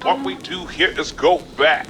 What we do here is go back.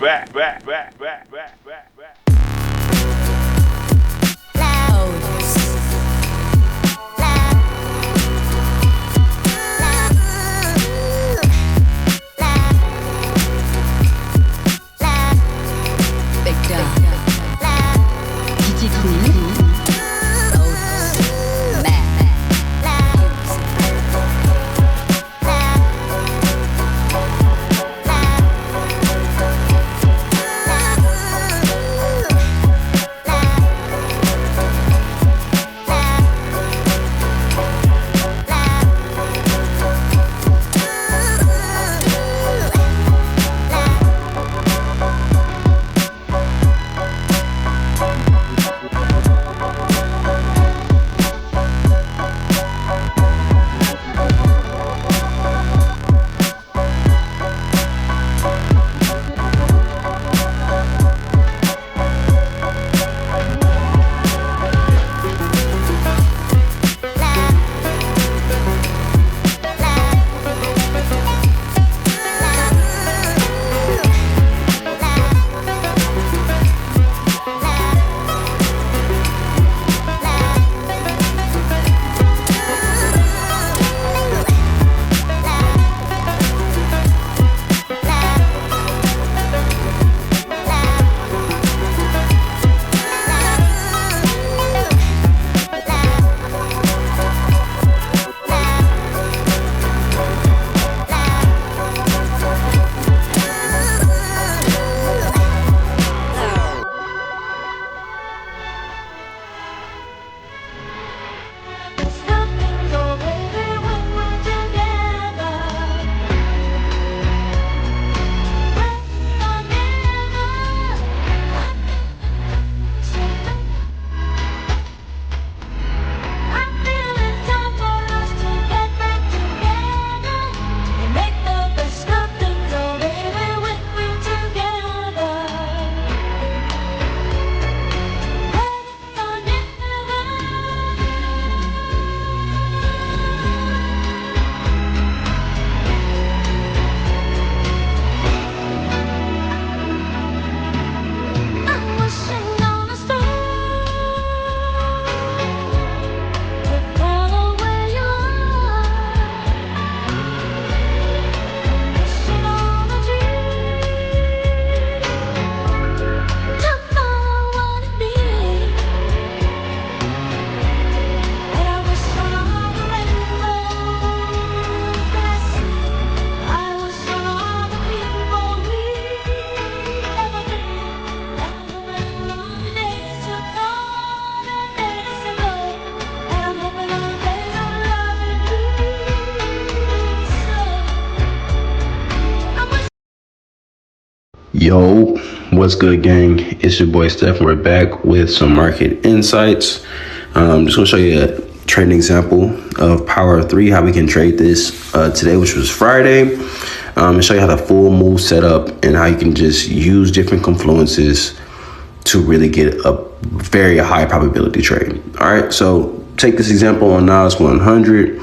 Yo, what's good, gang? It's your boy Steph, and we're back with some market insights. Just gonna show you a trading example of Power of 3, how we can trade this today, which was Friday, and show you how the full move set up and how you can just use different confluences to really get a very high probability trade. All right, so take this example on Nas 100.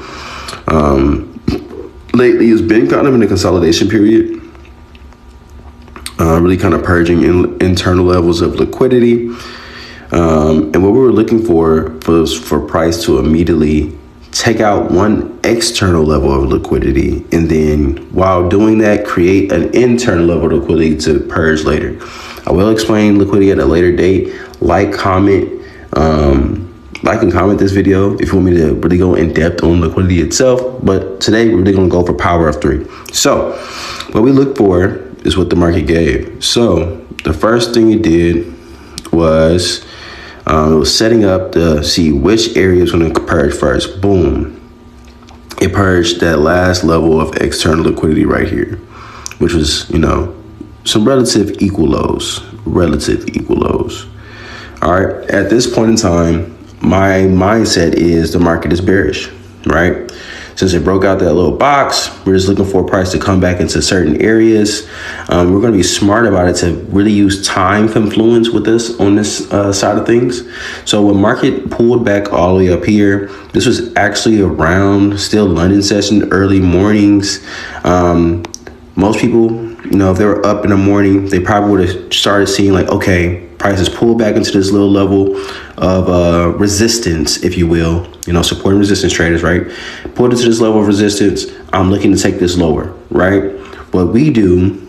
Lately, it's been kind of in a consolidation period. Really kind of purging internal levels of liquidity. And what we were looking for was for price to immediately take out one external level of liquidity. And then while doing that, create an internal level of liquidity to purge later. I will explain liquidity at a later date. Like and comment this video if you want me to really go in depth on liquidity itself. But today we're really going to go for Power of 3. So what we look for is what the market gave. So the first thing it did was it was setting up to see which area is going to purge first. Boom. It purged that last level of external liquidity right here, which was, some relative equal lows. All right. At this point in time, my mindset is the market is bearish, right? Since it broke out that little box, we're just looking for a price to come back into certain areas. We're going to be smart about it to really use time confluence with this on this side of things. So when market pulled back all the way up here, this was actually around still London session, early mornings. Most people You know, if they were up in the morning, they probably would have started seeing like, okay, prices pull back into this little level of resistance, if you will. You know, support and resistance traders, right? Pulled into this level of resistance. I'm looking to take this lower, right? What we do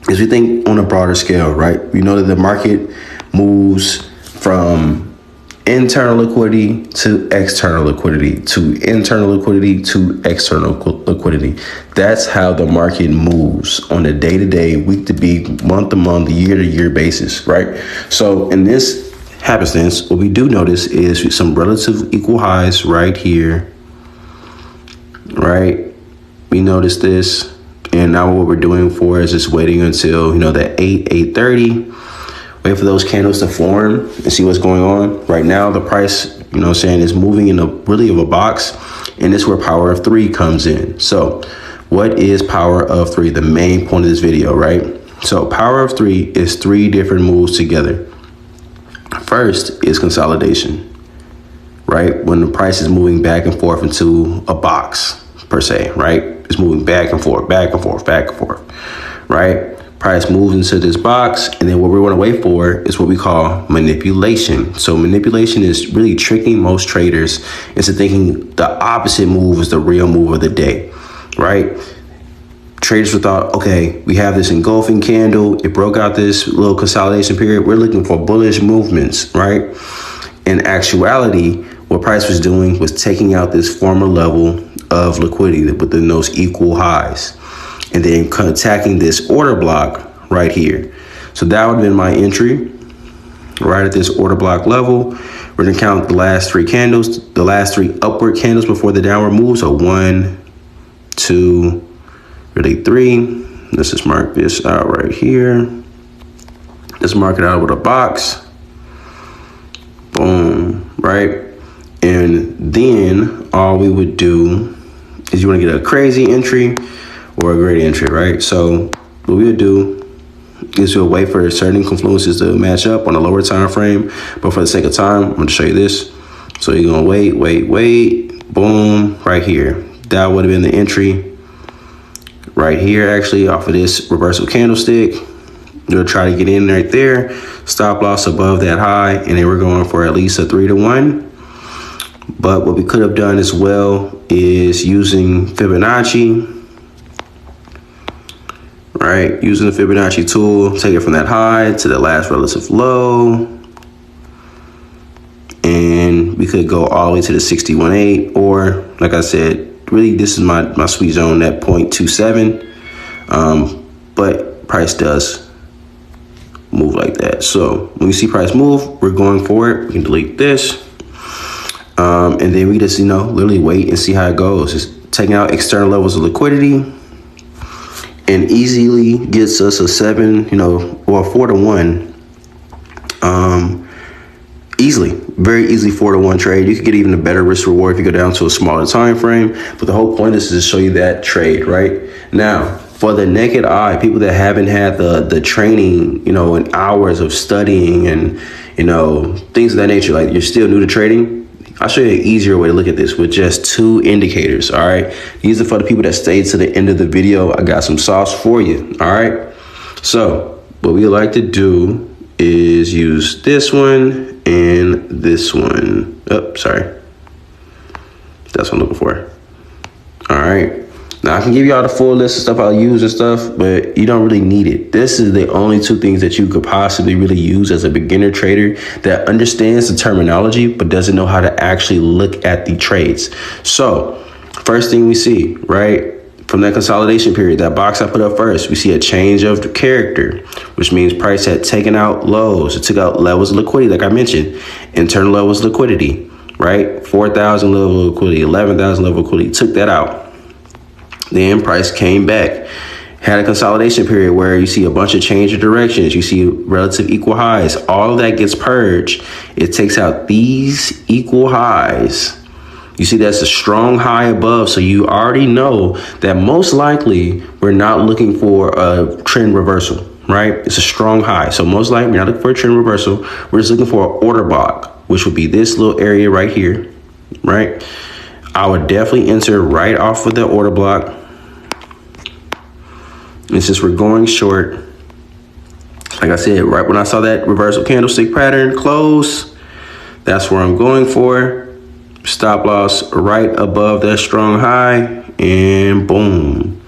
is we think on a broader scale, right? We know that the market moves from internal liquidity to external liquidity to internal liquidity to external liquidity. That's how the market moves on a day-to-day, week-to-week, month-to-month, year-to-year basis, right? So in this happenstance, what we do notice is some relative equal highs right here, right? We notice this, and now what we're doing for is just waiting until, you know, that 8:30. Wait for those candles to form and see what's going on. Right now, the price, you know what I'm saying, is moving in a really of a box. And this is where power of three comes in. So what is power of three? The main point of this video, right? So power of three is three different moves together. First is consolidation, right? When the price is moving back and forth into a box per se, right? It's moving back and forth, back and forth, back and forth, right? Price moves into this box, and then what we want to wait for is what we call manipulation. So manipulation is really tricking most traders into thinking the opposite move is the real move of the day, right? Traders were thought, okay, we have this engulfing candle. It broke out this little consolidation period. We're looking for bullish movements, right? In actuality, what price was doing was taking out this former level of liquidity within those equal highs, and then attacking this order block right here. So that would have been my entry right at this order block level. We're gonna count the last three candles, the last three upward candles before the downward move. So 1, 2, really 3. Let's just mark this out right here. Let's mark it out with a box. Boom, right? And then all we would do is you wanna get a crazy entry or a great entry, right? So what we would do is we'll wait for certain confluences to match up on a lower time frame. But for the sake of time, I'm gonna show you this. So you're gonna wait, boom, right here. That would have been the entry right here, actually, off of this reversal candlestick. You'll try to get in right there, stop loss above that high, and then we're going for at least a 3-to-1. But what we could have done as well is using Fibonacci, right? Using the Fibonacci tool, take it from that high to the last relative low. And we could go all the way to the 61.8, or like I said, really this is my sweet zone at 0.27. But price does move like that. So when we see price move, we're going for it. We can delete this. And then we just, literally wait and see how it goes. Just taking out external levels of liquidity, and easily gets us a 7, or a 4-to-1. Easily, very easily 4-to-1 trade. You could get even a better risk reward if you go down to a smaller time frame. But the whole point is to show you that trade, right? Now, for the naked eye, people that haven't had the training, and hours of studying and, things of that nature, like you're still new to trading, I'll show you an easier way to look at this with just 2 indicators, all right? These are for the people that stayed to the end of the video. I got some sauce for you, all right? So what we like to do is use this one and this one. Oh, sorry. That's what I'm looking for. All right. Now I can give you all the full list of stuff I'll use and stuff, but you don't really need it. This is the only 2 things that you could possibly really use as a beginner trader that understands the terminology, but doesn't know how to actually look at the trades. So first thing we see, right, from that consolidation period, that box I put up first, we see a change of character, which means price had taken out lows. It took out levels of liquidity, like I mentioned, internal levels of liquidity, right? 4,000 level of liquidity, 11,000 level of liquidity, took that out. Then price came back, had a consolidation period where you see a bunch of change of directions. You see relative equal highs. All of that gets purged. It takes out these equal highs. You see that's a strong high above. So you already know that most likely we're not looking for a trend reversal, right? It's a strong high. So most likely we're not looking for a trend reversal. We're just looking for an order block, which would be this little area right here, right? I would definitely enter right off of the order block. It's just we're going short. Like I said, right when I saw that reversal candlestick pattern close, that's where I'm going for. Stop loss right above that strong high, and boom.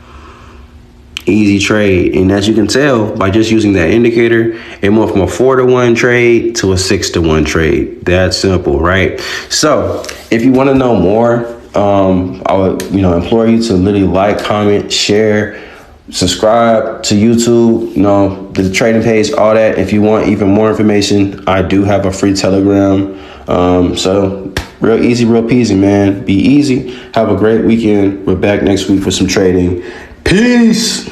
Easy trade. And as you can tell by just using that indicator, it went from a 4-to-1 trade to a 6-to-1 trade. That's simple, right? So if you want to know more, I would implore you to literally like, comment, share, subscribe to YouTube, the trading page, all that. If you want even more information, I do have a free Telegram. So real easy, real peasy, man. Be easy. Have a great weekend. We're back next week for some trading. Peace.